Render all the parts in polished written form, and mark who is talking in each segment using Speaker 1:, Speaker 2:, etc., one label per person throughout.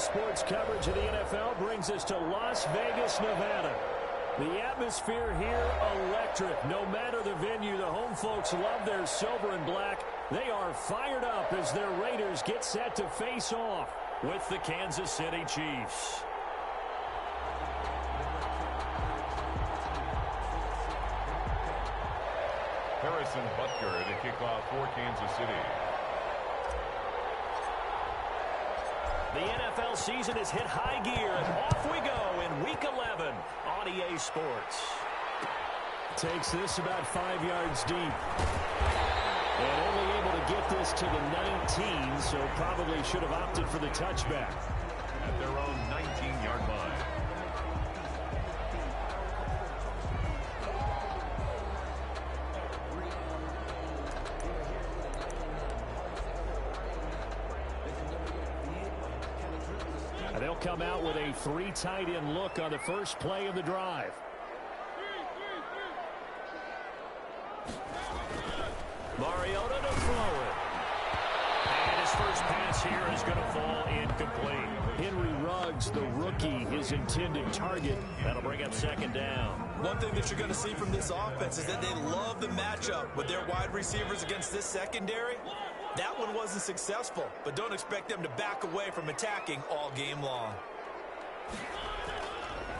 Speaker 1: sports coverage of the NFL brings us to Las Vegas, Nevada. The atmosphere here, electric. No matter the venue, the home folks love their silver and black. They are fired up as their Raiders get set to face off with the Kansas City Chiefs.
Speaker 2: Harrison Butker to kick off for Kansas City.
Speaker 1: The NFL season has hit high gear, and off we go in Week 11 on EA Sports. Takes this about 5 yards deep. And only able to get this to the 19, so probably should have opted for the touchback.
Speaker 2: At their own 19-yard line.
Speaker 1: They'll come out with a 3 tight end look on the first play of the drive. Mariota to throw it. And his first pass here is going to fall incomplete. Henry Ruggs, the rookie, his intended target. That'll bring up second down.
Speaker 3: One thing that you're going to see from this offense is that they love the matchup with their wide receivers against this secondary. That one wasn't successful, but don't expect them to back away from attacking all game long.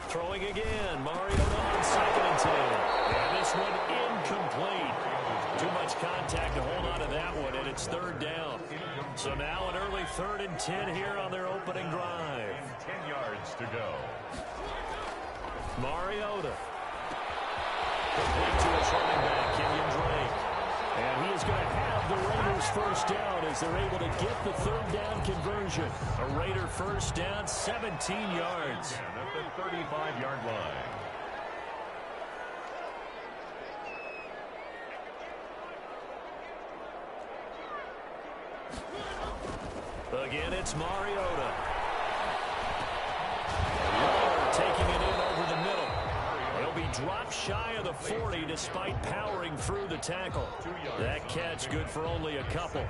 Speaker 1: Throwing again, Mariota on second and 10. And this one incomplete. Too much contact to hold on to that one, and it's third down. So now an early 3rd and 10 here on their opening drive.
Speaker 2: 10 yards to go.
Speaker 1: Mariota. Complete to his running back, Kenyon Drake. And he is going to have the Raiders first down as they're able to get the 3rd down conversion. A Raider first down, 17 yards.
Speaker 2: At the 35-yard line.
Speaker 1: Again, it's Mariota. Waller taking it in over the middle. He'll be dropped shy of the 40 despite powering through the tackle. That catch good for only a couple.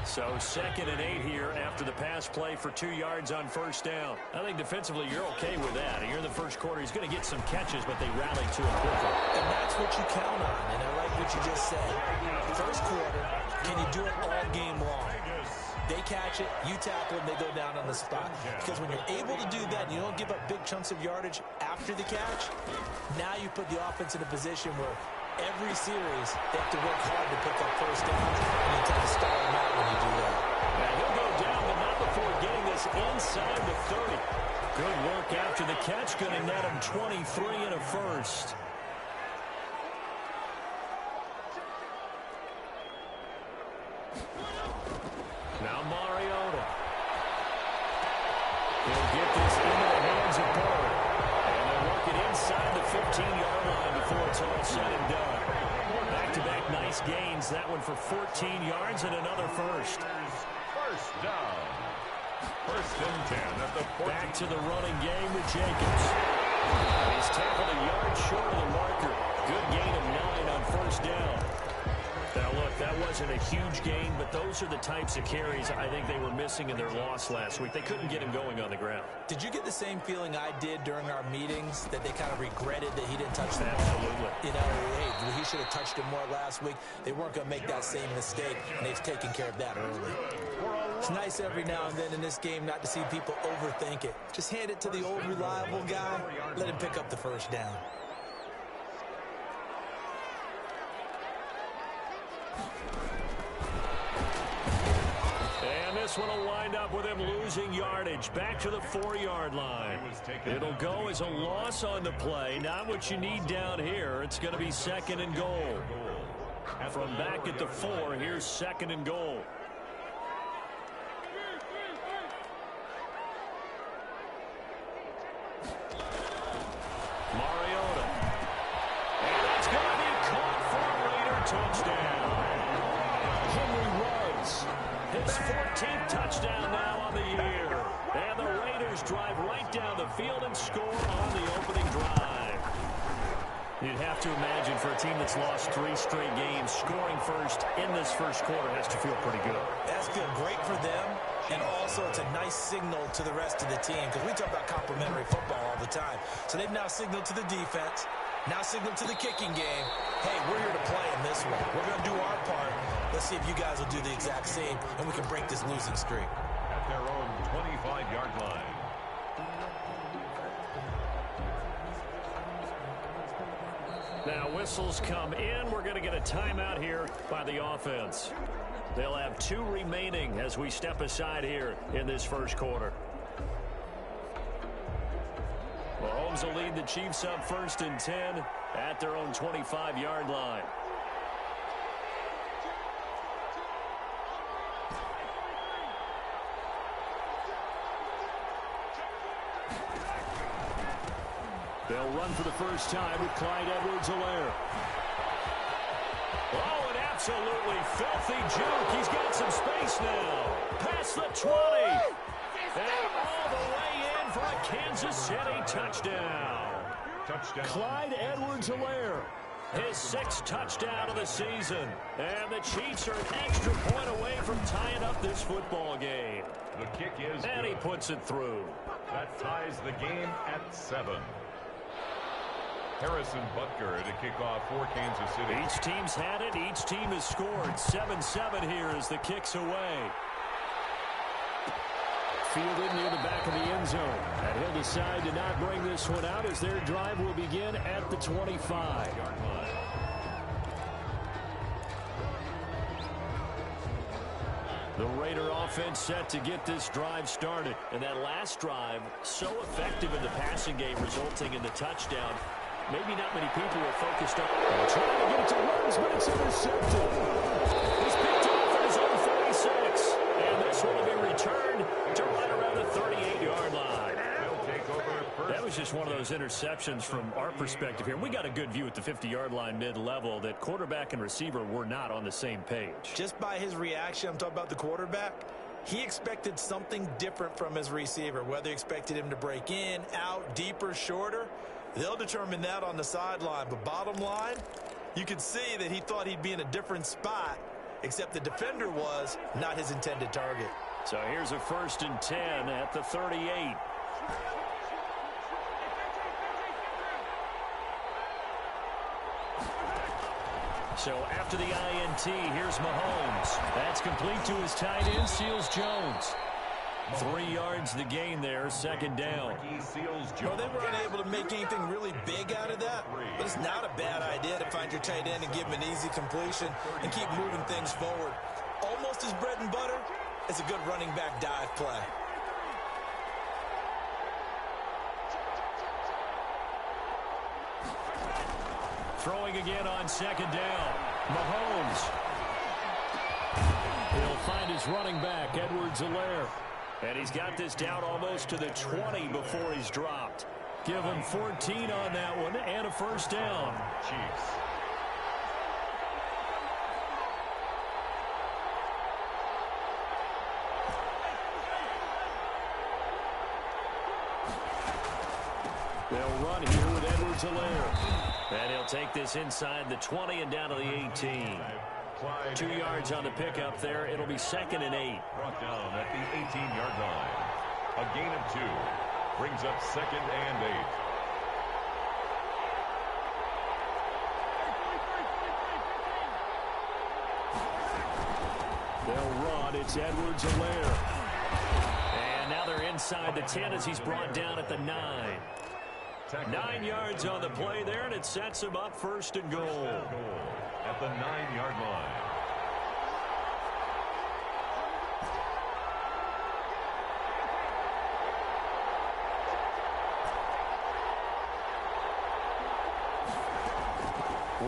Speaker 1: So 2nd and 8 here after the pass play for 2 yards on first down. I think defensively you're okay with that. Here in the first quarter, he's going to get some catches, but they rallied to him quickly.
Speaker 3: And that's what you count on, and I like what you just said. First quarter, can you do it all game long? They catch it, you tackle them, they go down on the spot. Because when you're able to do that, and you don't give up big chunks of yardage after the catch, now you put the offense in a position where every series they have to work hard to pick up first downs, and you tend to stall them out when you do that.
Speaker 1: Now he'll go down, but not before getting this inside the 30. Good work after the catch, going to net him 23 and a first. Now Mariota. He'll get this into the hands of Burrow. And they'll work it inside the 15-yard line before it's all said and done. Back-to-back nice gains. That one for 14 yards and another first.
Speaker 2: First down. 1st and 10 at the 14.
Speaker 1: Back to the running game with Jacobs. He's tackled a yard short of the marker. Good gain of 9 on first down. Now, look, that wasn't a huge gain, but those are the types of carries I think they were missing in their loss last week. They couldn't get him going on the ground.
Speaker 3: Did you get the same feeling I did during our meetings, that they kind of regretted that he didn't touch the ball?
Speaker 1: Absolutely.
Speaker 3: You know, hey, he should have touched it more last week. They weren't going to make that same mistake, and they've taken care of that early. It's nice every now and then in this game not to see people overthink it. Just hand it to the old reliable guy. Let him pick up the first down.
Speaker 1: This one will wind up with him losing yardage back to the 4-yard line. It'll go as a loss on the play. Not what you need down here. It's going to be 2nd and goal. From back at the 4, here's 2nd and goal. Mariota. And it's going to be caught for a Raider touchdown. Henry Ruggs. His 14th touchdown now on the year. And the Raiders drive right down the field and score on the opening drive. You'd have to imagine for a team that's lost 3 straight games, scoring first in this first quarter has to feel pretty good.
Speaker 3: That's feel great for them. And also, it's a nice signal to the rest of the team because we talk about complementary football all the time. So they've now signaled to the defense, now signaled to the kicking game, hey, we're here to play in this one. We're going to do our part. Let's see if you guys will do the exact same, and we can break this losing streak.
Speaker 2: At their own 25-yard line.
Speaker 1: Now whistles come in. We're going to get a timeout here by the offense. They'll have 2 remaining as we step aside here in this first quarter. Mahomes will lead the Chiefs up 1st and 10 at their own 25-yard line. They'll run for the first time with Clyde Edwards-Helaire. Oh, an absolutely filthy juke. He's got some space now. Past the 20. And all the way in for a Kansas City touchdown. Clyde Edwards-Helaire, his 6th touchdown of the season. And the Chiefs are an extra point away from tying up this football game.
Speaker 2: The kick is
Speaker 1: and
Speaker 2: good.
Speaker 1: He puts it through.
Speaker 2: That ties the game at 7. Harrison Butker to kick off for Kansas City.
Speaker 1: Each team's had it. Each team has scored. 7-7 here as the kick's away. Fielded near the back of the end zone. And he'll decide to not bring this one out as their drive will begin at the 25-yard line. The Raider offense set to get this drive started. And that last drive, so effective in the passing game, resulting in the touchdown. Maybe not many people were focused on trying to get it to Woods, but it's intercepted. He's picked off at his own 46. And this one will be returned to right around the 38-yard line.
Speaker 2: They'll take over first.
Speaker 1: That was just one of those interceptions from our perspective here. We got a good view at the 50-yard line mid-level that quarterback and receiver were not on the same page.
Speaker 3: Just by his reaction, I'm talking about the quarterback, he expected something different from his receiver, whether he expected him to break in, out, deeper, shorter. They'll determine that on the sideline. But bottom line, you could see that he thought he'd be in a different spot, except the defender was not his intended target.
Speaker 1: So here's a 1st and 10 at the 38. So after the INT, here's Mahomes. That's complete to his tight end, Seals Jones. 3 yards the gain there, 2nd down.
Speaker 3: Well, they weren't able to make anything really big out of that, but it's not a bad idea to find your tight end and give him an easy completion and keep moving things forward. Almost as bread and butter as a good running back dive play.
Speaker 1: Throwing again on 2nd down. Mahomes. He'll find his running back, Edwards-Helaire. And he's got this down almost to the 20 before he's dropped. Give him 14 on that one and a 1st down.
Speaker 2: Chiefs.
Speaker 1: They'll run here with Edwards-Helaire. And he'll take this inside the 20 and down to the 18. 2 yards on the pickup there. It'll be 2nd and 8.
Speaker 2: Brought down at the 18-yard line. A gain of 2. Brings up 2nd and 8.
Speaker 1: They'll run. It's Edwards-Helaire. And now they're inside the 10 as he's brought down at the 9. 9 yards on the play there, and it sets him up 1st and goal.
Speaker 2: At the 9-yard line.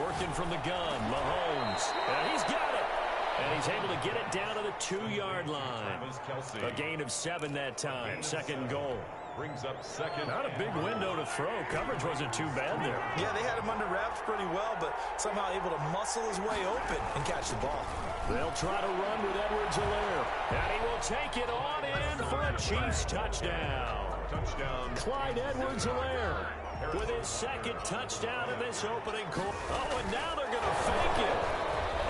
Speaker 1: Working from the gun, Mahomes. And he's got it. And he's able to get it down to the 2-yard line. A gain of 7 that time. 2nd goal.
Speaker 2: Brings up 2nd.
Speaker 1: Not a big window to throw. Coverage wasn't too bad there.
Speaker 3: Yeah, they had him under wraps pretty well, but somehow able to muscle his way open and catch the ball.
Speaker 1: They'll try to run with Edwards-Helaire. And he will take it on in for a Chiefs touchdown.
Speaker 2: Touchdown.
Speaker 1: Clyde Edwards-Helaire with his 2nd touchdown in this opening quarter. Oh, and now they're going to fake it.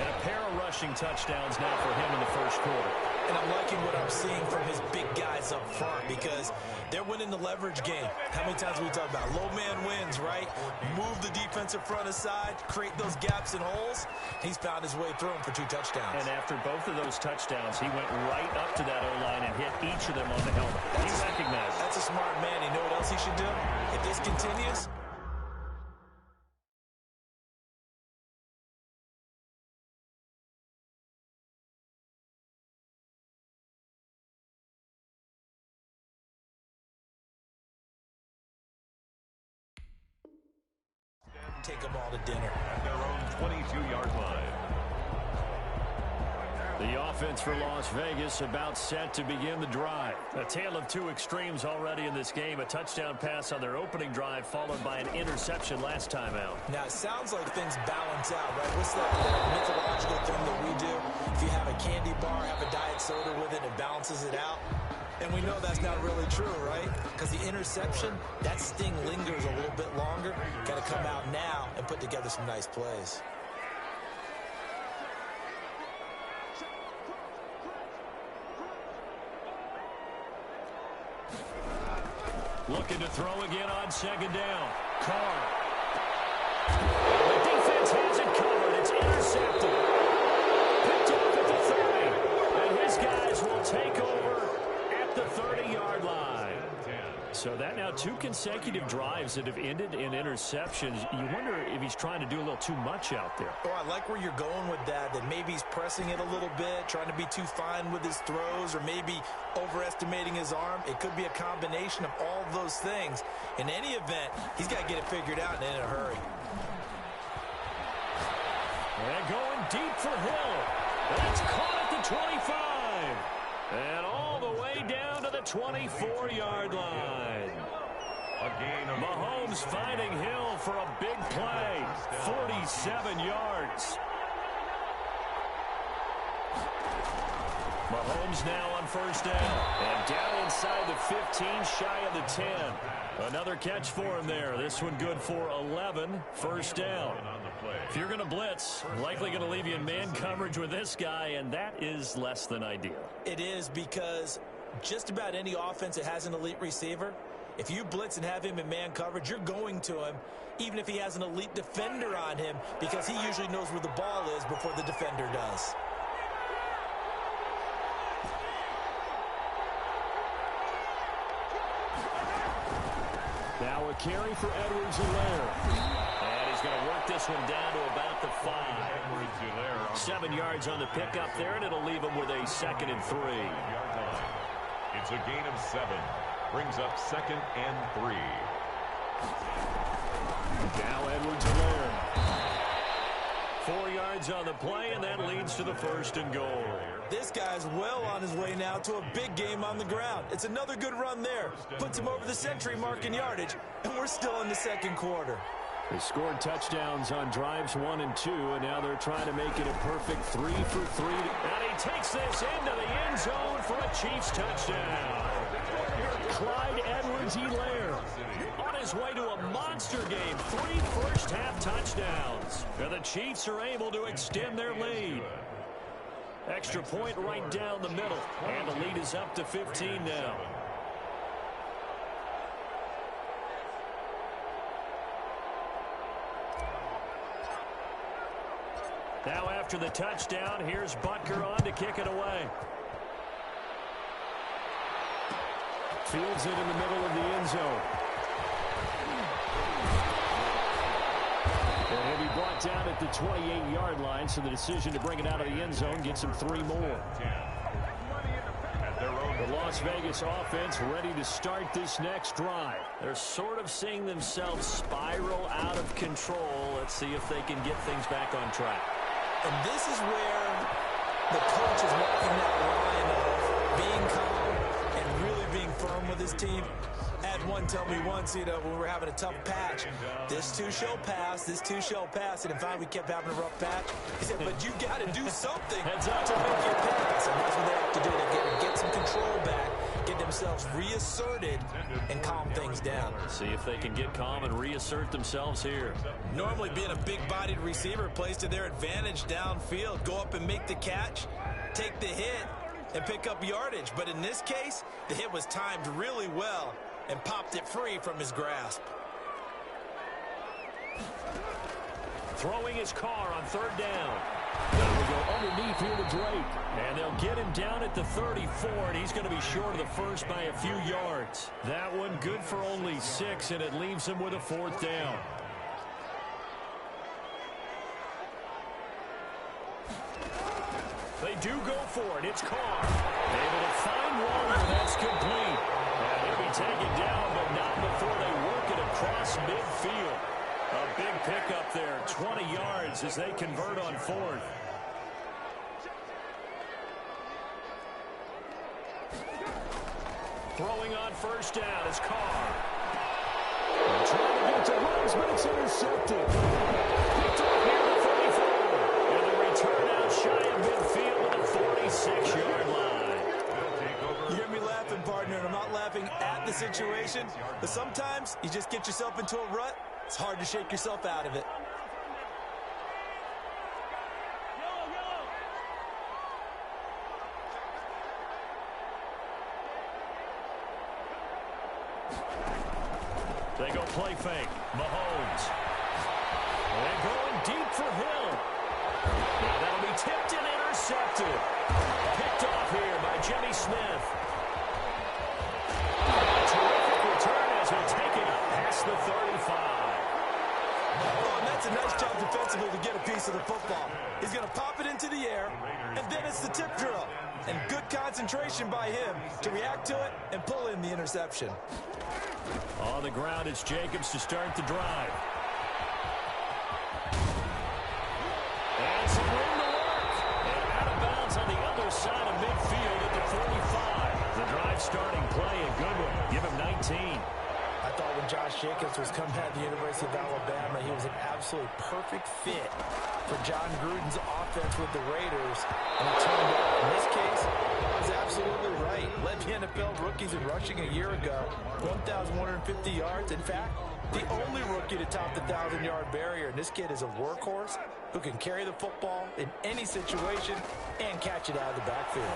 Speaker 1: And a pair of rushing touchdowns now for him in the first quarter.
Speaker 3: And I'm liking what I'm seeing from his big guys up front because they're winning the leverage game. How many times have we talked about low man wins, right? Move the defensive front aside, create those gaps and holes. He's found his way through them for 2 touchdowns.
Speaker 1: And after both of those touchdowns, he went right up to that O-line and hit each of them on the helmet. He recognized it.
Speaker 3: That's a smart man. You know what else he should do? If this continues, take them all to dinner.
Speaker 2: At their own 22-yard line.
Speaker 1: The offense for Las Vegas about set to begin the drive. A tale of 2 extremes already in this game. A touchdown pass on their opening drive followed by an interception last time out.
Speaker 3: Now, it sounds like things balance out, right? What's that mythological thing that we do? If you have a candy bar, have a diet soda with it, it balances it out. And we know that's not really true, right? Because the interception, that sting lingers a little bit longer. Got to come out now and put together some nice plays.
Speaker 1: Looking to throw again on second down. Carr. The defense has it covered. It's intercepted. Picked off at the 30. And his guys will take over at the 30-yard line. So that now 2 consecutive drives that have ended in interceptions. You wonder if he's trying to do a little too much out there.
Speaker 3: Oh, I like where you're going with that maybe he's pressing it a little bit, trying to be too fine with his throws, or maybe overestimating his arm. It could be a combination of all of those things. In any event, he's got to get it figured out and in a hurry.
Speaker 1: And going deep for Hill. That's caught at the 25. And all the way down to the 24-yard line. Mahomes finding Hill for a big play. 47 yards. Mahomes now on first down. And down inside the 15, shy of the 10. Another catch for him there. This one good for 11. First down. If you're going to blitz, likely going to leave you in man coverage with this guy, and that is less than ideal.
Speaker 3: It is, because just about any offense that has an elite receiver, if you blitz and have him in man coverage, you're going to him, even if he has an elite defender on him, because he usually knows where the ball is before the defender does.
Speaker 1: Now a carry for Edwards-Helaire. And he's going to work this one down to about the 5. 7 yards on the pickup there, and it'll leave him with a 2nd and 3.
Speaker 2: It's a gain of 7. Brings up 2nd and 3.
Speaker 1: Now Edwards-Helaire. 4 yards on the play, and that leads to the 1st and goal.
Speaker 3: This guy's well on his way now to a big game on the ground. It's another good run there. Puts him over the century mark in yardage, and we're still in the 2nd quarter.
Speaker 1: They scored touchdowns on drives 1 and 2, and now they're trying to make it a perfect 3 for 3. And he takes this into the end zone for a Chiefs touchdown. Clyde Edwards-Helaire on his way to a monster game. 3 first-half touchdowns. And the Chiefs are able to extend their lead. Extra point right down the middle. And the lead is up to 15 now. Now after the touchdown, here's Butker on to kick it away. Fields it in the middle of the end zone. And he'll be brought down at the 28-yard line, so the decision to bring it out of the end zone gets him 3 more. The Las Vegas offense ready to start this next drive. They're sort of seeing themselves spiral out of control. Let's see if they can get things back on track.
Speaker 3: And this is where the coach is walking that line of being calm and really being firm with his team. I had one tell me once, when we were having a tough patch, this too shall pass, this too shall pass. And in fact, we kept having a rough patch. He said, but you got to do something to make it pass. And that's what they have to do. They get some control back, get themselves reasserted, and calm things down.
Speaker 1: See if they can get calm and reassert themselves here.
Speaker 3: Normally being a big-bodied receiver plays to their advantage downfield. Go up and make the catch, take the hit, and pick up yardage. But in this case, the hit was timed really well and popped it free from his grasp.
Speaker 1: Throwing his car on third down. Now we go underneath here to Drake. And they'll get him down at the 34, and he's going to be short of the first by a few yards. That one good for only 6, and it leaves him with a 4th down. They do go for it. It's Carr. Able to find Waller. That's complete. And he'll be taken down, but not before they work it across midfield. A big pickup there, 20 yards as they convert on 4th. Throwing on first down is Carr. Trying to get to runs, but it's intercepted. Picked up here at the 34. And the return out shy of midfield at the 46-yard line.
Speaker 3: You hear me laughing, partner, and I'm not laughing at the situation, but sometimes you just get yourself into a rut. It's hard to shake yourself out of it.
Speaker 1: They go play fake. Mahomes. And going deep for Hill. Now that'll be tipped and intercepted. Picked off here by Jimmy Smith. A terrific return as he'll take it up past the 35.
Speaker 3: Oh, and that's a nice job defensively to get a piece of the football. He's going to pop it into the air, and then it's the tip drill. And good concentration by him to react to it and pull in the interception.
Speaker 1: On the ground, it's Jacobs to start the drive. And some room to work. And out of bounds on the other side of midfield at the 45. The drive starting play, a good one. Give him 19.
Speaker 3: I thought when Josh Jacobs was coming out of the University of Alabama, he was an absolutely perfect fit for John Gruden's offense with the Raiders. And it turned out, in this case, I was absolutely right. Led the NFL rookies in rushing a year ago, 1,150 yards. In fact, the only rookie to top the 1,000-yard barrier. And this kid is a workhorse who can carry the football in any situation and catch it out of the backfield.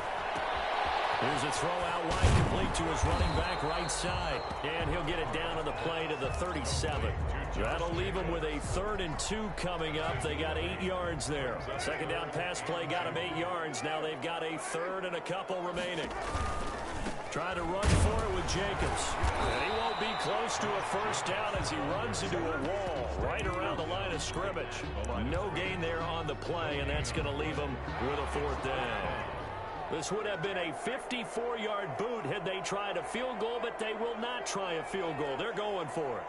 Speaker 1: Here's a throw out wide, complete to his running back right side. And he'll get it down on the play to the 37. That'll leave him with a 3rd and 2 coming up. They got 8 yards there. Second down pass play got him 8 yards. Now they've got a 3rd and a couple remaining. Trying to run for it with Jacobs. And he won't be close to a first down as he runs into a wall right around the line of scrimmage. No gain there on the play, and that's going to leave him with a 4th down. This would have been a 54-yard boot had they tried a field goal, but they will not try a field goal. They're going for it.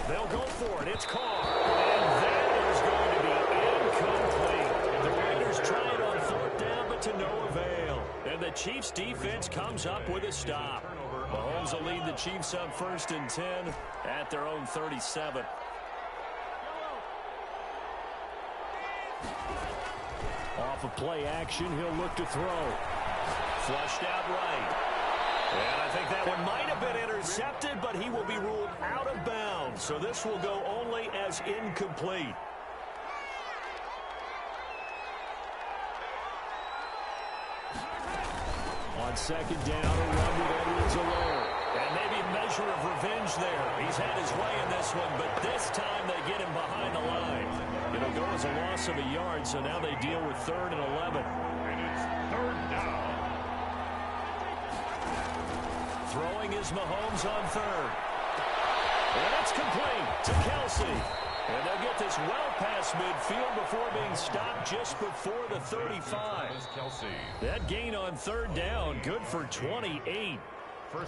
Speaker 1: They'll go for it. It's Carr. And that is going to be incomplete. The Raiders try it on 4th down, but to no avail. And the Chiefs' defense comes up with a stop. Mahomes will lead the Chiefs up 1st and 10 at their own 37. Off of play action, he'll look to throw. Flushed out right. And I think that one might have been intercepted, but he will be ruled out of bounds. So this will go only as incomplete. On second down, a run with Edwards-Helaire. And maybe a measure of revenge there. He's had his way in this one, but this time they get him behind the line. It'll go as a loss of a yard, so now they deal with 3rd and 11.
Speaker 2: And it's 3rd down.
Speaker 1: Throwing is Mahomes on 3rd. And it's complete to Kelsey. And they'll get this well past midfield before being stopped just before the 35. That gain on 3rd down, good for 28.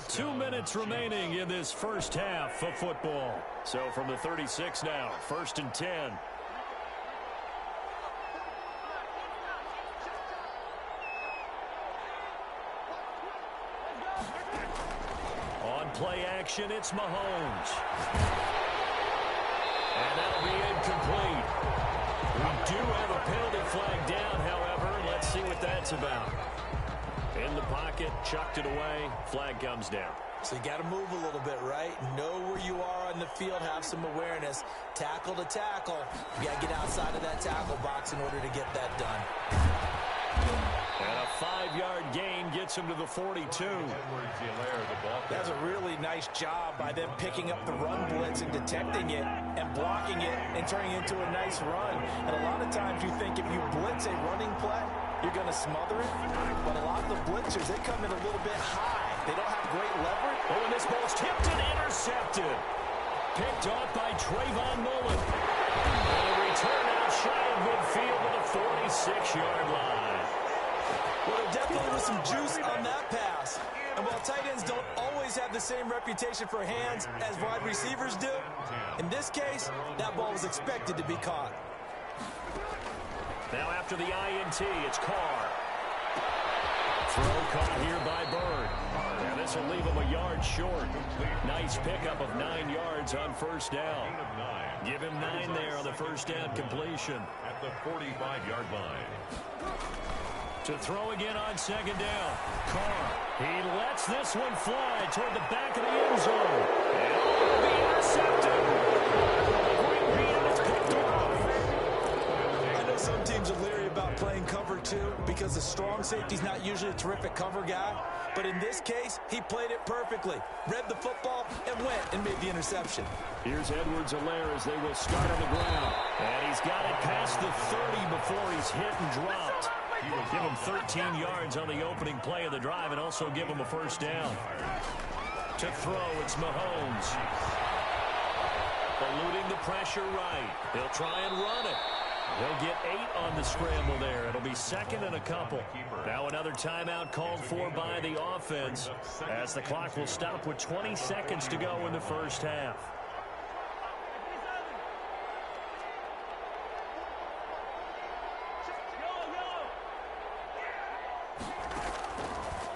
Speaker 1: 2 minutes remaining in this first half of football. So from the 36 now, 1st and 10. On play action, it's Mahomes. And that'll be incomplete. We do have a penalty flag down, however. Let's see what that's about. In the pocket, chucked it away, flag comes down.
Speaker 3: So you got to move a little bit, right? Know where you are on the the field have some awareness. Tackle to tackle. You got to get outside of that tackle box in order to get that done.
Speaker 1: And a 5-yard gain gets him to the 42.
Speaker 3: That's a really nice job by them picking up the run blitz and detecting it and blocking it and turning it into a nice run. And a lot of times you think if you blitz a running play, you're going to smother it. But a lot of the blitzers, they come in a little bit high. They don't have great leverage.
Speaker 1: Oh, and this ball's tipped and intercepted. Picked off by Trayvon Mullen. And a return out shy of midfield to the 46-yard line.
Speaker 3: Well, there definitely was some juice on that pass. And while tight ends don't always have the same reputation for hands as wide receivers do, in this case, that ball was expected to be caught.
Speaker 1: Now after the INT, it's Carr. Throw caught here by Bird. And this will leave him a yard short. Nice pickup of 9 yards on first down. Give him 9 there on the first down completion.
Speaker 2: At the 45-yard line.
Speaker 1: To throw again on second down. Carr. He lets this one fly toward the back of the end zone. And it will be intercepted. Green Bean is picked off.
Speaker 3: I know some teams are leery about playing cover 2 because the strong safety's not usually a terrific cover guy. But in this case, he played it perfectly. Read the football and went and made the interception.
Speaker 1: Here's Edwards-Helaire as they will start on the ground. And he's got it past the 30 before he's hit and dropped. Give him 13 yards on the opening play of the drive and also give him a first down. To throw, it's Mahomes. Eluding the pressure right. He'll try and run it. He'll get 8 on the scramble there. It'll be second and a couple. Now another timeout called for by the offense as the clock will stop with 20 seconds to go in the first half.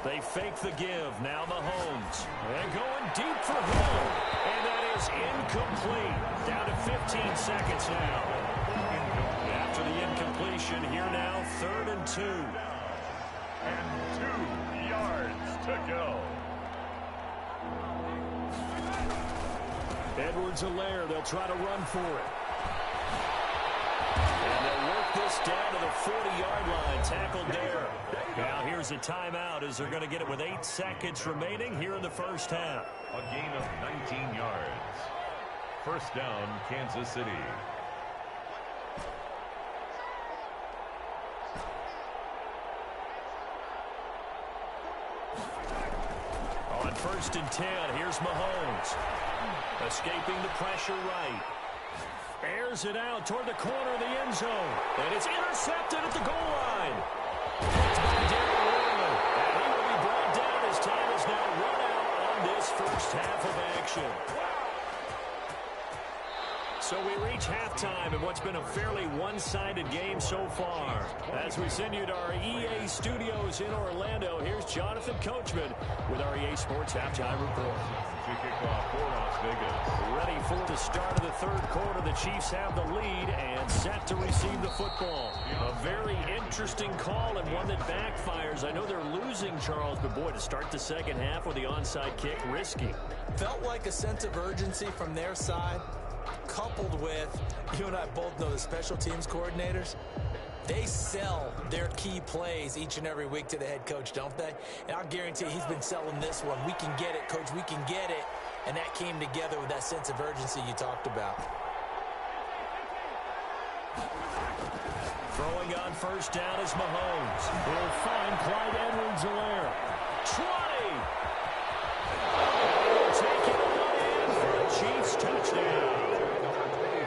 Speaker 1: They fake the give. Now Mahomes. And going deep for Hill. And that is incomplete. Down to 15 seconds now. After the incompletion, here now, 3rd and 2.
Speaker 2: And 2 yards to go.
Speaker 1: Edwards-Helaire, they'll try to run for it. And they'll work this down to the 40-yard line. Tackled there. Now here's a timeout as they're going to get it with 8 seconds remaining here in the first half.
Speaker 2: A gain of 19 yards. First down, Kansas City.
Speaker 1: On 1st and 10, here's Mahomes. Escaping the pressure right. Airs it out toward the corner of the end zone. And it's intercepted at the goal line. It's by Darren Waller. And he will be brought down as time is now run out on this first half of action. So we reach halftime in what's been a fairly one-sided game so far. As we send you to our EA studios in Orlando, here's Jonathan Coachman with our EA Sports Halftime Report.
Speaker 2: Kickoff for Las Vegas.
Speaker 1: Ready for the start of the 3rd quarter. The Chiefs have the lead and set to receive the football. A very interesting call and one that backfires. I know they're losing, Charles, but boy, to start the second half with the onside kick, risky.
Speaker 3: Felt like a sense of urgency from their side, coupled with, you and I both know the special teams coordinators, they sell their key plays each and every week to the head coach, don't they? And I'll guarantee he's been selling this one. We can get it, coach, we can get it. And that came together with that sense of urgency you talked about.
Speaker 1: Throwing on first down is Mahomes. He'll find Clyde Edwards-Helaire. 20! He'll take it on in for a Chiefs touchdown.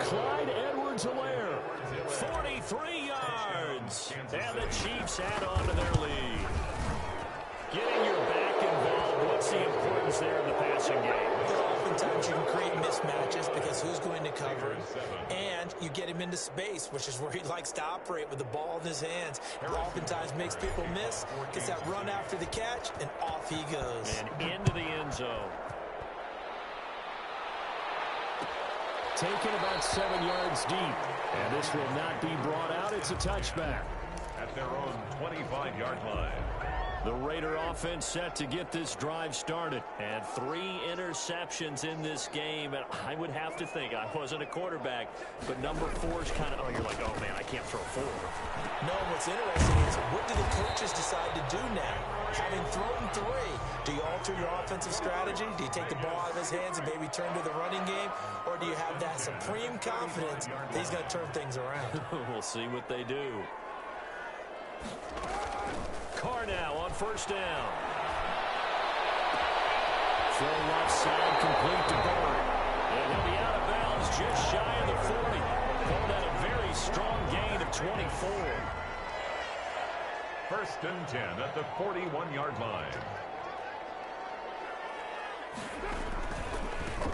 Speaker 1: Clyde Edwards-Helaire, 43 yards. And the Chiefs add on to their lead. Getting your back involved, what's the importance there in the passing game?
Speaker 3: Oftentimes you can create mismatches because who's going to cover, and you get him into space, which is where he likes to operate with the ball in his hands. It oftentimes makes people miss, gets that run after the catch, and off he goes.
Speaker 1: And into the end zone. Taken about 7 yards deep. And this will not be brought out. It's a touchback.
Speaker 2: At their own 25-yard line.
Speaker 1: The Raider offense set to get this drive started. And 3 interceptions in this game. And I would have to think, I wasn't a quarterback, but number 4 is kind of, oh, you're like, oh, man, I can't throw 4.
Speaker 3: No, what's interesting is what do the coaches decide to do now? Having thrown 3, do you alter your offensive strategy? Do you take the ball out of his hands and maybe turn to the running game? Or do you have that supreme confidence that he's going to turn things around?
Speaker 1: We'll see what they do. Carr now on first down. Throw left side, complete to Bird. And he'll be out of bounds just shy of the 40. Called that a very strong gain of 24.
Speaker 2: First and 10 at the 41-yard line.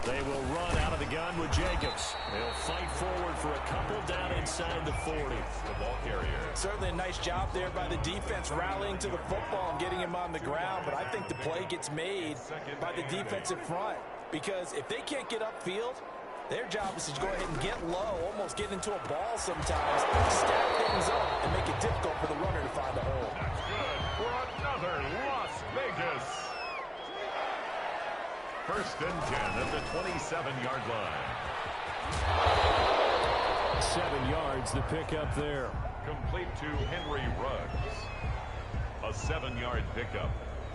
Speaker 1: They will run out of the gun with Jacobs. They'll fight forward for a couple down inside the 40.
Speaker 2: The ball carrier.
Speaker 3: Certainly a nice job there by the defense rallying to the football and getting him on the ground, but I think the play gets made by the defensive front because if they can't get upfield, their job is to go ahead and get low, almost get into a ball sometimes, stack things up, and make it difficult for the runner to find a hole.
Speaker 2: That's good for another Las Vegas. First and 10 at the 27-yard line.
Speaker 1: 7 yards, the pickup there.
Speaker 2: Complete to Henry Ruggs. A 7-yard pickup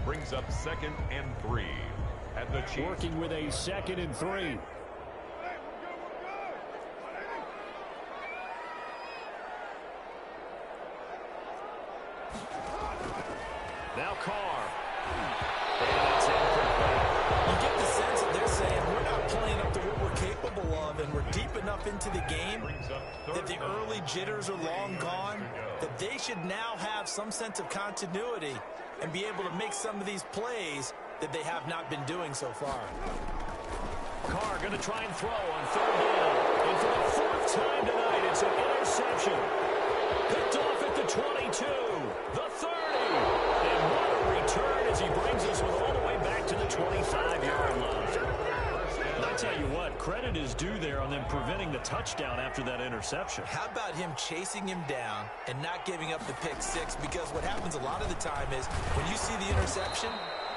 Speaker 2: brings up 2nd and 3 at the Chiefs.
Speaker 1: Working with a 2nd and 3. Now Carr.
Speaker 3: You get the sense that they're saying we're not playing up to what we're capable of, and we're deep enough into the game that the early jitters are long gone, that they should now have some sense of continuity and be able to make some of these plays that they have not been doing so far.
Speaker 1: Carr going to try and throw on 3rd down. And for the 4th time tonight, it's an interception. Picked off at the 22, the 30. And what a return as he brings us all the way back to the 25-yard line. And I tell you what, credit is due there on them preventing the touchdown after that interception.
Speaker 3: How about him chasing him down and not giving up the pick 6? Because what happens a lot of the time is when you see the interception,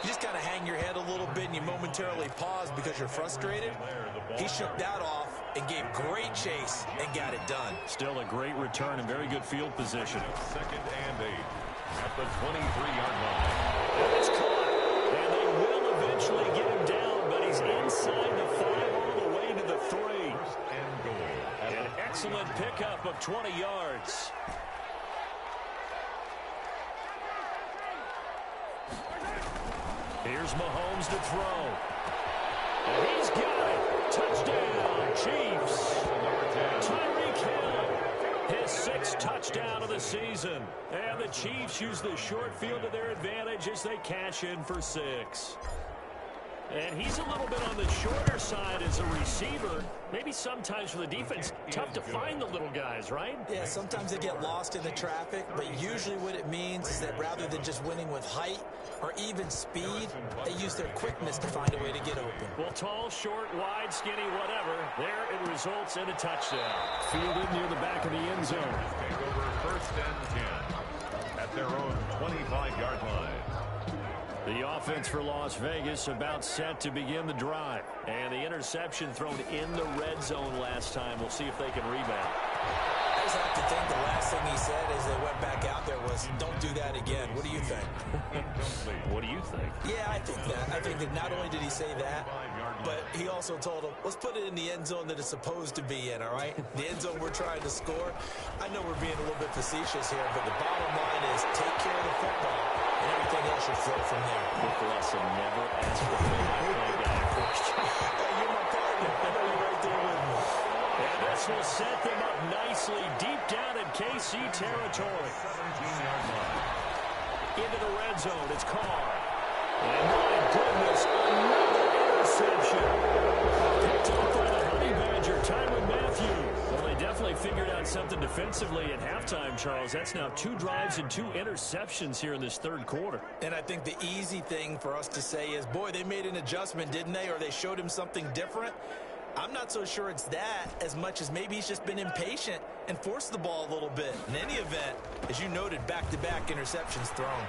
Speaker 3: you just kind of hang your head a little bit and you momentarily pause because you're frustrated. He shook that off and gave great chase and got it done.
Speaker 1: Still a great return and very good field position.
Speaker 2: 2nd and 8 at the 23-yard line.
Speaker 1: And it's caught. And they will eventually get him down, but he's inside the 5 all the way to the 3.
Speaker 2: First and goal.
Speaker 1: An excellent pickup of 20 yards. Here's Mahomes to throw. And he's got it. Touchdown, Chiefs. Tyreek Hill, his 6th touchdown of the season. And the Chiefs use the short field to their advantage as they cash in for 6. And he's a little bit on the shorter side as a receiver. Maybe sometimes for the defense, tough to find the little guys, right?
Speaker 3: Yeah, sometimes they get lost in the traffic, but usually what it means is that rather than just winning with height or even speed, they use their quickness to find a way to get open.
Speaker 1: Well, tall, short, wide, skinny, whatever, there it results in a touchdown. Fielded near the back of the end zone.
Speaker 2: Take over 1st and 10 at their own 25-yard line.
Speaker 1: The offense for Las Vegas about set to begin the drive. And the interception thrown in the red zone last time. We'll see if they can rebound.
Speaker 3: I just have to think the last thing he said as they went back out there was, don't do that again. What do you think?
Speaker 1: What do you think?
Speaker 3: Yeah, I think that. I think that not only did he say that, but he also told him, let's put it in the end zone that it's supposed to be in, all right? The end zone we're trying to score. I know we're being a little bit facetious here, but the bottom line is take care of the football, and everything else should flow from there.
Speaker 1: Quick lesson, never ask for play-by-play guy first.
Speaker 3: Hey, you're my partner. I know you're right there with me.
Speaker 1: And this will set them up nicely deep down in KC territory.
Speaker 2: 17-yard line.
Speaker 1: Into the red zone, it's Carr. And my goodness, another interception. Picked off by the Honey Badger, Tyrann Mathieu. Well, they definitely figured out something defensively at halftime, Charles. That's now 2 drives and 2 interceptions here in this 3rd quarter.
Speaker 3: And I think the easy thing for us to say is, boy, they made an adjustment, didn't they? Or they showed him something different. I'm not so sure it's that as much as maybe he's just been impatient and forced the ball a little bit. In any event, as you noted, back-to-back interceptions thrown.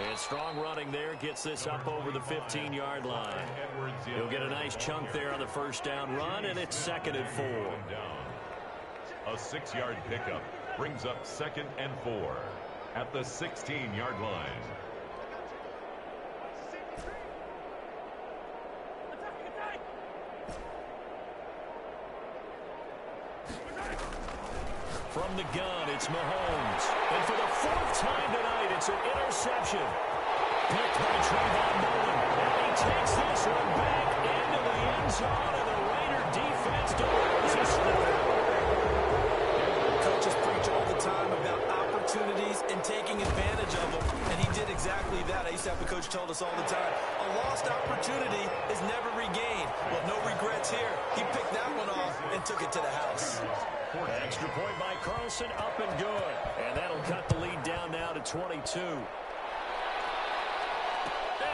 Speaker 1: And strong running there gets this up over the 15-yard line. He'll get a nice chunk there on the first down run, and it's 2nd and 4.
Speaker 2: A 6-yard pickup brings up 2nd and 4 at the 16-yard line.
Speaker 1: From the gun, it's Mahomes. And for the 4th time tonight, it's an interception. Picked by Trayvon Mullen. And he takes this one back into the end zone, and the Raider defense delivers a score.
Speaker 3: Coaches preach all the time about opportunities and taking advantage of them, and he did exactly that. I used to have a coach told us all the time, a lost opportunity is never regained. Well, no regrets here. He picked that one off and took it to the house.
Speaker 1: Extra point by Carlson, up and good. And that'll cut the lead down now to 22. And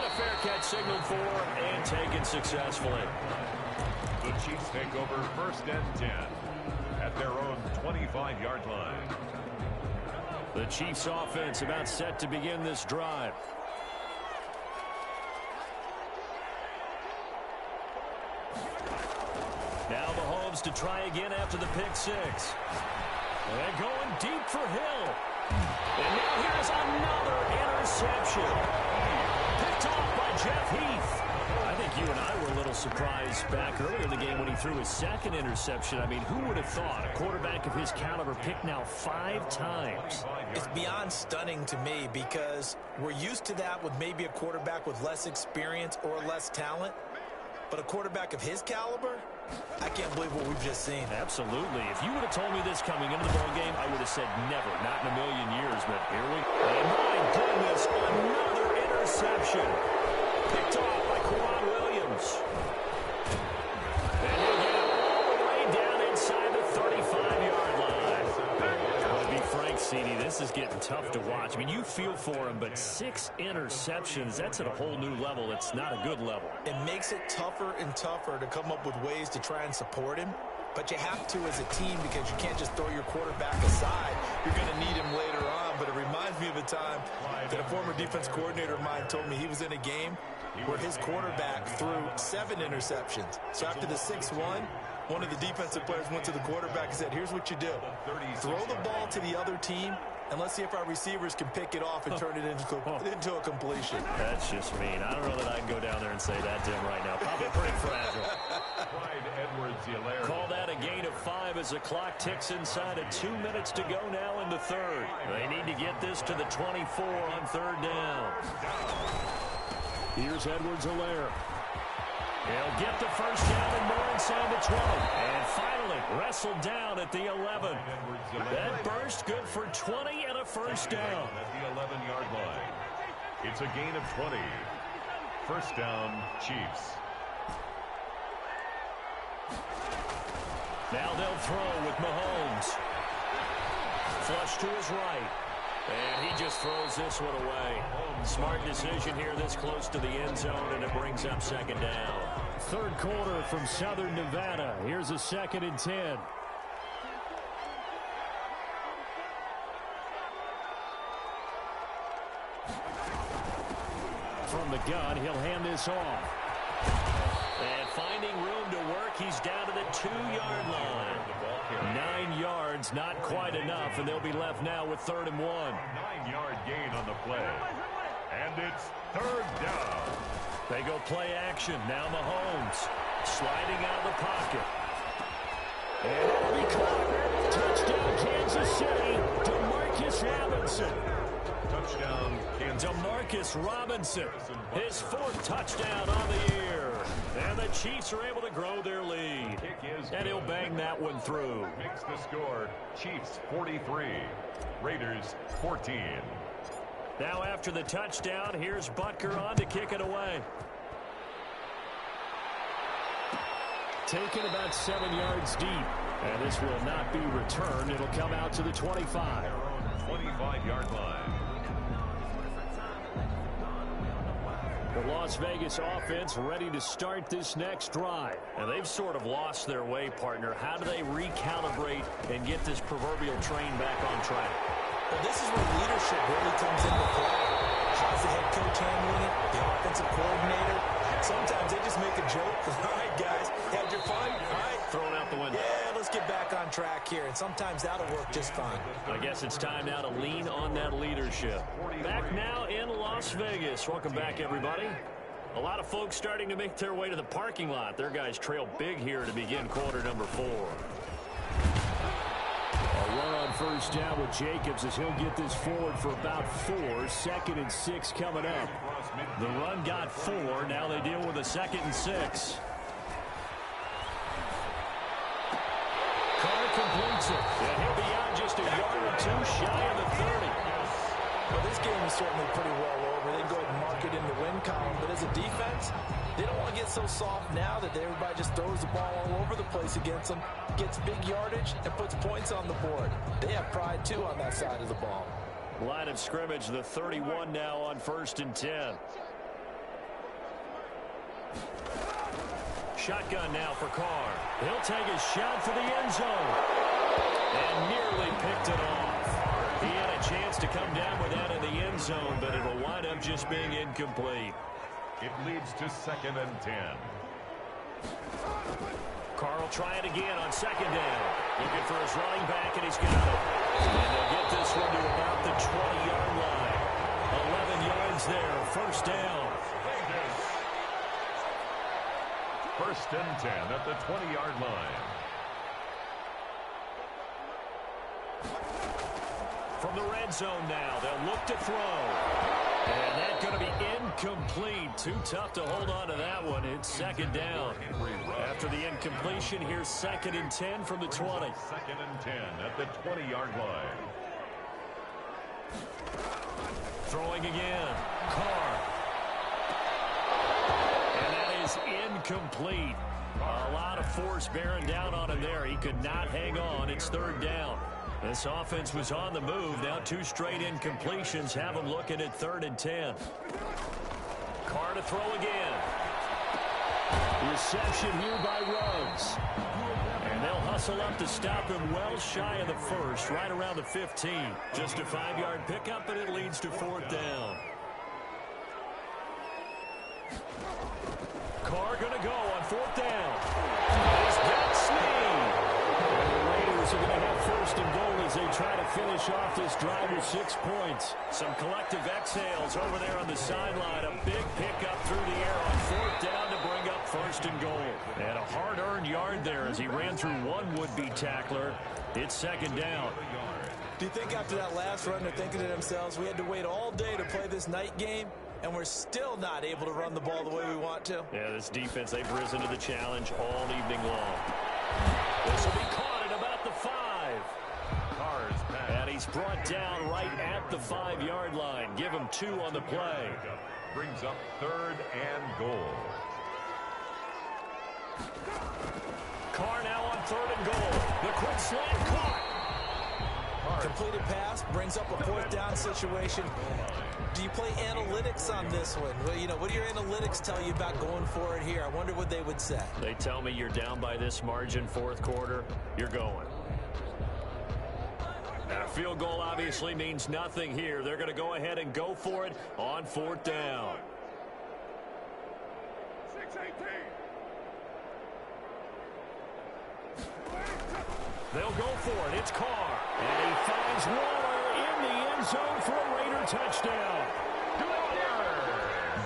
Speaker 1: a fair catch signaled for and taken successfully.
Speaker 2: The Chiefs take over 1st and 10 at their own 25-yard line.
Speaker 1: The Chiefs offense about set to begin this drive. Now Mahomes to try again after the pick 6. And going deep for Hill. And now here's another interception. Picked off by Jeff Heath. I think you and I were a little surprised back earlier in the game when he threw his 2nd interception. I mean, who would have thought a quarterback of his caliber picked now 5 times?
Speaker 3: It's beyond stunning to me because we're used to that with maybe a quarterback with less experience or less talent. But a quarterback of his caliber, I can't believe what we've just seen.
Speaker 1: Absolutely. If you would have told me this coming into the ballgame, I would have said never, not in a million years. But here we go. And my goodness, another interception. Picked off by Kwan Williams. And he'll get it all the way down inside the 35-yard line. To be frank, CD, this is getting tough to watch. I mean, you feel for him, but 6 interceptions, that's at a whole new level. It's not a good level.
Speaker 3: It makes it tougher and tougher to come up with ways to try and support him. But you have to as a team because you can't just throw your quarterback aside. You're going to need him later on. But it reminds me of a time that a former defense coordinator of mine told me he was in a game where his quarterback threw 7 interceptions. So after the 6-1, one of the defensive players went to the quarterback and said, here's what you do. Throw the ball to the other team, and let's see if our receivers can pick it off and turn it into a completion.
Speaker 1: That's just mean. I don't know that I can go down there and say that to him right now. Probably pretty fragile. Call that a gain of 5 as the clock ticks inside of 2 minutes to go now in the 3rd. They need to get this to the 24 on 3rd down. Here's Edwards-Helaire. He'll get the first down and more inside the 20. And finally, wrestled down at the 11. That burst good for 20 and a first down.
Speaker 2: At the 11-yard line. It's a gain of 20. First down, Chiefs.
Speaker 1: Now they'll throw with Mahomes. Flush to his right. And he just throws this one away. Smart decision here this close to the end zone, and it brings up 2nd down. 3rd quarter from Southern Nevada. Here's a 2nd and 10. From the gun, he'll hand this off. And finding room to work, he's down to the 2-yard line. 9 yards, not quite enough, and they'll be left now with 3rd and 1.
Speaker 2: 9-yard gain on the play. And it's 3rd down.
Speaker 1: They go play action. Now Mahomes sliding out of the pocket. And it'll be caught. Touchdown, Kansas City. DeMarcus Robinson.
Speaker 2: Touchdown, Kansas.
Speaker 1: DeMarcus Robinson. His 4th touchdown on the year. And the Chiefs are able to grow their lead. And he'll bang that one through.
Speaker 2: Makes the score Chiefs 43, Raiders 14.
Speaker 1: Now after the touchdown, here's Butker on to kick it away. Taken about 7 yards deep. And this will not be returned. It'll come out to the 25.
Speaker 2: 25-yard line.
Speaker 1: The Las Vegas offense ready to start this next drive. And they've sort of lost their way, partner. How do they recalibrate and get this proverbial train back on track?
Speaker 3: Well, this is where leadership really comes into play. How's the head coach handling it? The offensive coordinator? Sometimes they just make a joke. All right, guys, had your fun? All right.
Speaker 1: Thrown out the window.
Speaker 3: Yeah, let's get back on track here, and sometimes that'll work just fine.
Speaker 1: I guess it's time now to lean on that leadership. Back now in Las Vegas. Welcome back, everybody. A lot of folks starting to make their way to the parking lot. Their guys trail big here to begin quarter number 4. A run on first down with Jacobs as he'll get this forward for about 4. 2nd and 6 coming up. The run got 4. Now they deal with a 2nd and 6. Carr completes it. And he'll be out just a yard or 2 shy of the 30.
Speaker 3: Well, this game is certainly pretty well over. They can go ahead and mark it in the win column. But as a defense, they don't want to get so soft now that everybody just throws the ball all over the place against them, gets big yardage, and puts points on the board. They have pride, too, on that side of the ball.
Speaker 1: Line of scrimmage, the 31 now on 1st and 10. Shotgun now for Carr. He'll take a shot for the end zone. And nearly picked it off. He had a chance to come down with that in the end zone, but it'll wind up just being incomplete.
Speaker 2: It leads to 2nd and 10.
Speaker 1: Carr will try it again on 2nd down. Looking for his running back, and he's got it. And they'll get this one to about the 20-yard line. 11 yards there, 1st down.
Speaker 2: 1st and 10 at the 20-yard line.
Speaker 1: From the red zone now, they'll look to throw. And that's going to be incomplete. Too tough to hold on to that one. It's 2nd down. After the incompletion, here's 2nd and 10 from the 20.
Speaker 2: 2nd and 10 at the 20-yard line.
Speaker 1: Throwing again. Carr. And that is incomplete. A lot of force bearing down on him there. He could not hang on. It's 3rd down. This offense was on the move. Now 2 straight incompletions have them looking at 3rd and 10. Carr to throw again. Reception here by Ruggs. And they'll hustle up to stop him well shy of the 1st, right around the 15. Just a 5-yard pickup, and it leads to 4th down. Carr going to go on 4th down. He's got Snead. And the Raiders are going to have 1st and goal as they try to finish off this drive with 6 points. Some collective exhales over there on the sideline. A big pickup through the air on 4th down to bring up 1st and goal. And a hard-earned yard there as he ran through one would-be tackler. It's 2nd down.
Speaker 3: Do you think after that last run they're thinking to themselves, we had to wait all day to play this night game, and we're still not able to run the ball the way we want to?
Speaker 1: Yeah, this defense, they've risen to the challenge all evening long. This will be caught at about the 5. And he's brought down right at the 5-yard line. Give him 2 on the play.
Speaker 2: Brings up 3rd and goal.
Speaker 1: Carr now on 3rd and goal. The quick slant caught.
Speaker 3: Completed pass brings up a 4th down situation. Do you play analytics on this one? Well, you know, what do your analytics tell you about going for it here? I wonder what they would say.
Speaker 1: They tell me you're down by this margin 4th quarter, you're going. Now, a field goal obviously means nothing here. They're going to go ahead and go for it on 4th down.
Speaker 2: 6-18.
Speaker 1: They'll go for it. It's Carr. And he finds Waller in the end zone for a Raider touchdown.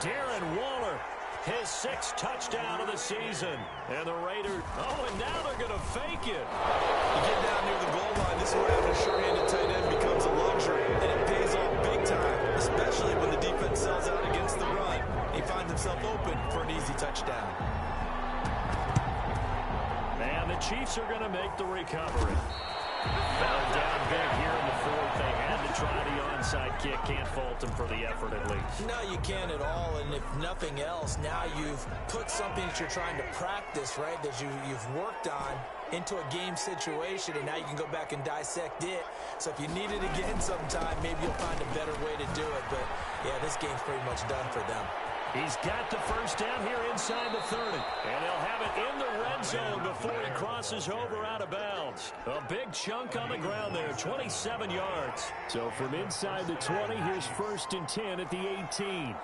Speaker 1: Darren Waller, his 6th touchdown of the season. And the Raiders, and now they're going to fake it.
Speaker 3: You get down near the goal line, this is where having a sure-handed tight end becomes a luxury. And it pays off big time, especially when the defense sells out against the run. He finds himself open for an easy touchdown.
Speaker 1: And the Chiefs are going to make the recovery. Found down big here in the 4th. They had to try the onside kick. Can't fault them for the effort at least.
Speaker 3: No, you can't at all. And if nothing else, now you've put something that you're trying to practice, right, that you've worked on into a game situation, and now you can go back and dissect it. So if you need it again sometime, maybe you'll find a better way to do it. But, yeah, this game's pretty much done for them.
Speaker 1: He's got the first down here inside the 30. And they'll have it in the red zone before he crosses over out of bounds. A big chunk on the ground there, 27 yards. So from inside the 20, here's 1st and 10 at the 18.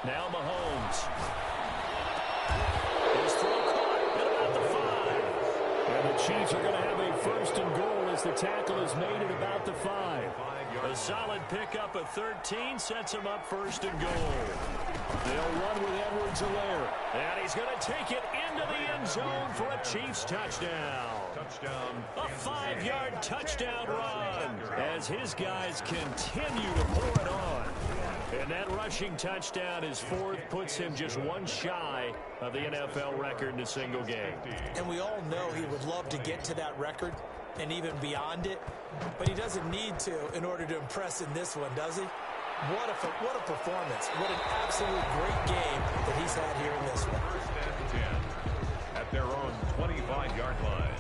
Speaker 1: Now Mahomes. His throw caught at about the 5. And the Chiefs are going to have a 1st and goal as the tackle is made at about the 5. A solid pickup of 13 sets him up 1st and goal. They'll run with Edwards-Helaire. And he's going to take it into the end zone for a Chiefs touchdown. A 5-yard touchdown run as his guys continue to pour it on. And that rushing touchdown is 4th, puts him just one shy of the NFL record in a single game.
Speaker 3: And we all know he would love to get to that record and even beyond it, but he doesn't need to in order to impress in this one, does he? What a performance. What an absolute great game that he's had here in this one.
Speaker 2: 1st and 10 at their own 25-yard line.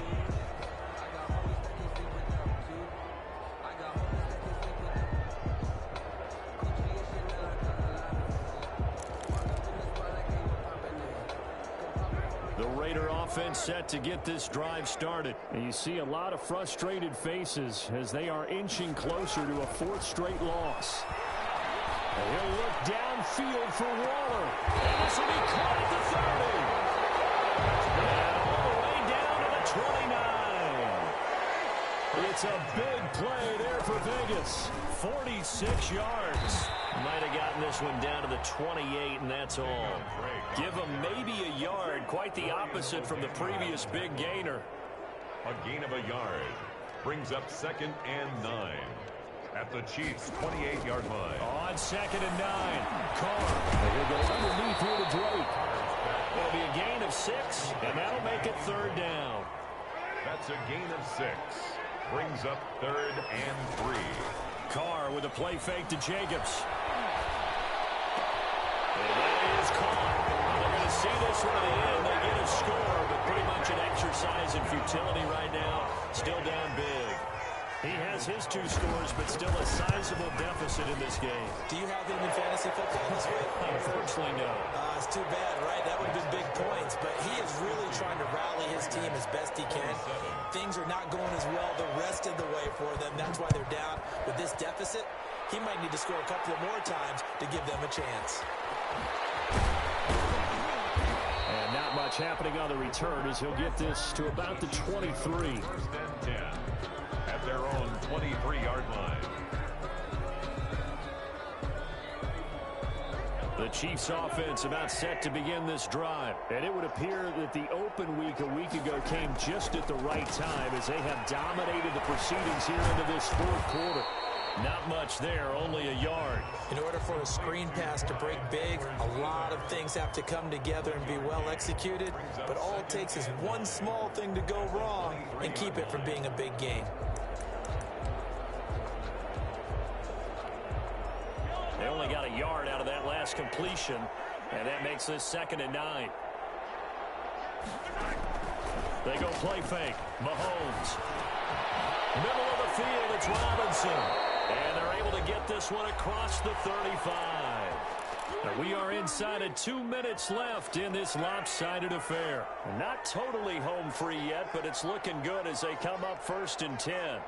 Speaker 1: The Raider offense set to get this drive started. And you see a lot of frustrated faces as they are inching closer to a 4th straight loss. And he'll look downfield for Waller. And this will be caught at the 30. And all the way down to the 29. It's a big play there for Vegas. 46 yards. Might have gotten this one down to the 28, and that's all. Give him maybe a yard. Quite the opposite from the previous big gainer.
Speaker 2: A gain of a yard brings up 2nd and 9 at the Chiefs' 28-yard line.
Speaker 1: On 2nd and 9. Carr. He'll go underneath here to Drake. It'll be a gain of 6, and that'll make it 3rd down.
Speaker 2: That's a gain of 6. Brings up 3rd and 3.
Speaker 1: Carr with a play fake to Jacobs. And that is caught. They're going to see this one at the end. They get a score, but pretty much an exercise in futility right now. Still down big. He has his 2 scores, but still a sizable deficit in this game.
Speaker 3: Do you have him in fantasy football this week?
Speaker 1: Unfortunately, no.
Speaker 3: It's too bad, right? That would have been big points, but he is really trying to rally his team as best he can. Things are not going as well the rest of the way for them. That's why they're down. With this deficit, he might need to score a couple of more times to give them a chance.
Speaker 1: And not much happening on the return as he'll get this to about the 23.
Speaker 2: 1st and 10 at their own 23-yard line.
Speaker 1: The Chiefs offense about set to begin this drive. And it would appear that the open week a week ago came just at the right time as they have dominated the proceedings here into this 4th quarter. Not much there, only a yard.
Speaker 3: In order for a screen pass to break big, a lot of things have to come together and be well executed. But all it takes is one small thing to go wrong and keep it from being a big game.
Speaker 1: They only got a yard out of that last completion, and that makes this 2nd and 9. They go play fake. Mahomes. Middle of the field, it's Robinson. And they're able to get this one across the 35. Now we are inside of 2 minutes left in this lopsided affair. Not totally home free yet, but it's looking good as they come up 1st and 10.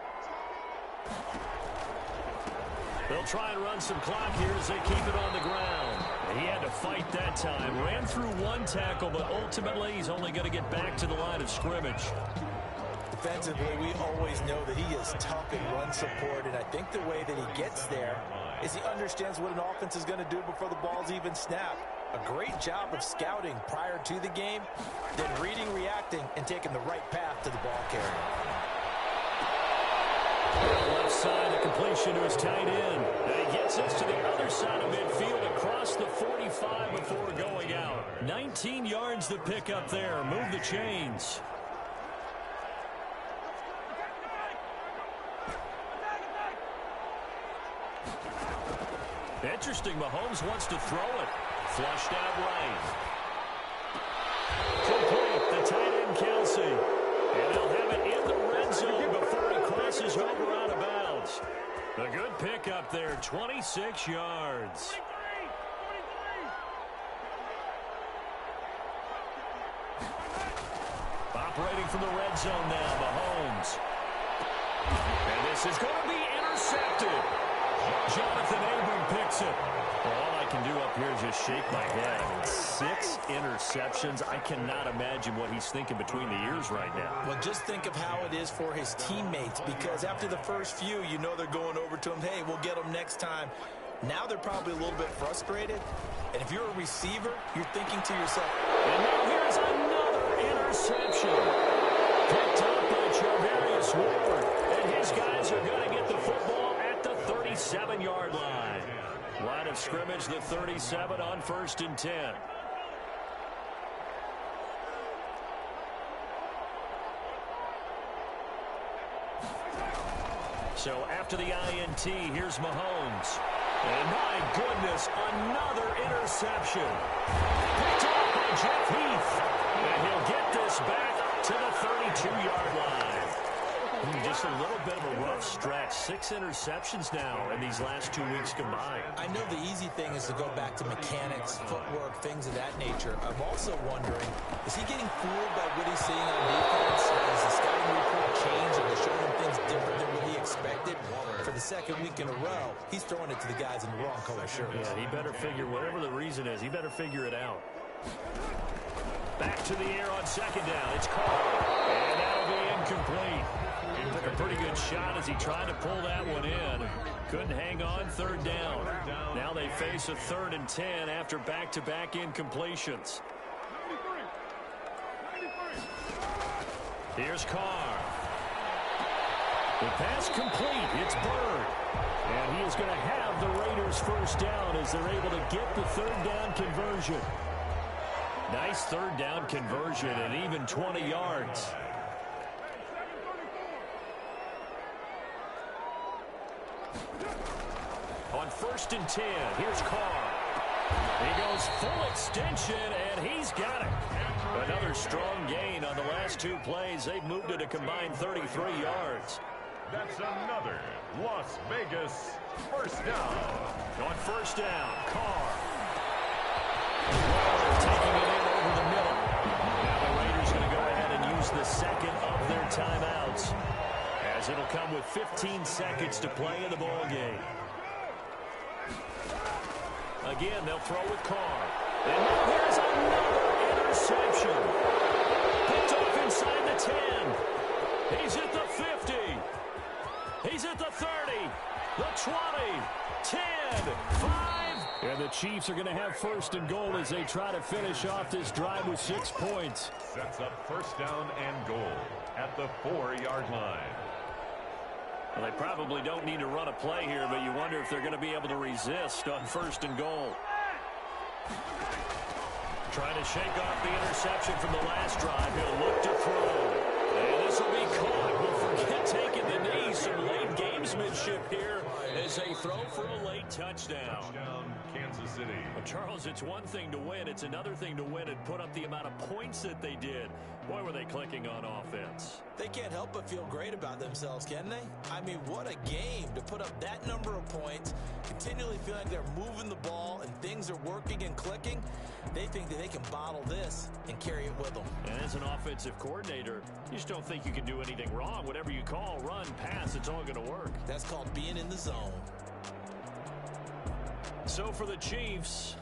Speaker 1: They'll try and run some clock here as they keep it on the ground. He had to fight that time. Ran through 1 tackle, but ultimately he's only going to get back to the line of scrimmage.
Speaker 3: Defensively, we always know that he is tough in run support, and I think the way that he gets there is he understands what an offense is going to do before the ball's even snapped. A great job of scouting prior to the game, then reading, reacting, and taking the right path to the ball carrier.
Speaker 1: Left side, the completion to his tight end. And he gets us to the other side of midfield across the 45 before going out. 19 yards to pick up there. Move the chains. Interesting, Mahomes wants to throw it. Flushed out right. Complete, the tight end Kelsey. And they'll have it in bounces over out of bounds. A good pickup there, 26 yards. Operating from the red zone now, Mahomes. And this is going to be intercepted. Jonathan Abram picks it. Well, all I can do up here is just shake my head. I mean, 6 interceptions. I cannot imagine what he's thinking between the ears right now.
Speaker 3: Well, just think of how it is for his teammates, because after the first few, you know they're going over to him, hey, we'll get them next time. Now they're probably a little bit frustrated. And if you're a receiver, you're thinking to yourself,
Speaker 1: and now here's another interception. Picked up by Charvarius Ward. And his guys are going to get the football at the 37-yard line. Line of scrimmage, the 37 on 1st and 10. So after the INT, here's Mahomes. And my goodness, another interception. Picked off by Jeff Heath. And he'll get this back to the 32-yard line. Just a little bit of a rough stretch. 6 interceptions now in these last 2 weeks combined.
Speaker 3: I know the easy thing is to go back to mechanics, footwork, things of that nature. I'm also wondering, is he getting fooled by what he's seeing on defense? Has the scouting report changed and they're showing him things different than what he expected? For the second week in a row, he's throwing it to the guys in the wrong color shirts.
Speaker 1: Yeah, he better figure, whatever the reason is, he better figure it out. Back to the air on 2nd down. It's Carr. And that'll be incomplete. He took a pretty good shot as he tried to pull that one in. Couldn't hang on, 3rd down. Now they face a 3rd and 10 after back-to-back incompletions. Here's Carr. The pass complete. It's Bird. And he is going to have the Raiders 1st down as they're able to get the 3rd down conversion. Nice 3rd down conversion and even 20 yards. On 1st and 10, here's Carr. He goes full extension, and he's got it. Another strong gain on the last 2 plays. They've moved it a combined 33 yards.
Speaker 2: That's another Las Vegas 1st down.
Speaker 1: On 1st down, Carr. Waller taking it in over the middle. Now the Raiders going to go ahead and use the 2nd of their timeouts, as it'll come with 15 seconds to play in the ball game. Again, they'll throw with Carr. And now here's another interception. Picked off inside the 10. He's at the 50. He's at the 30. The 20. 10. 5. And the Chiefs are going to have 1st and goal as they try to finish off this drive with 6 points.
Speaker 2: Sets up 1st down and goal at the 4-yard line.
Speaker 1: Well, they probably don't need to run a play here, but you wonder if they're going to be able to resist on 1st and goal. Trying to shake off the interception from the last drive. He'll look to throw. And this will be caught. We'll forget taking the knee. Some late gamesmanship here as they throw for a late touchdown.
Speaker 2: Touchdown, Kansas City.
Speaker 1: Well, Charles, it's one thing to win. It's another thing to win and put up the amount of points that they did. Boy, were they clicking on offense.
Speaker 3: They can't help but feel great about themselves, can they? I mean, what a game to put up that number of points, continually feeling like they're moving the ball and things are working and clicking. They think that they can bottle this and carry it with them.
Speaker 1: And as an offensive coordinator, you just don't think you can do anything wrong. Whatever you call, run, pass, it's all going to work.
Speaker 3: That's called being in the zone.
Speaker 1: So for the Chiefs,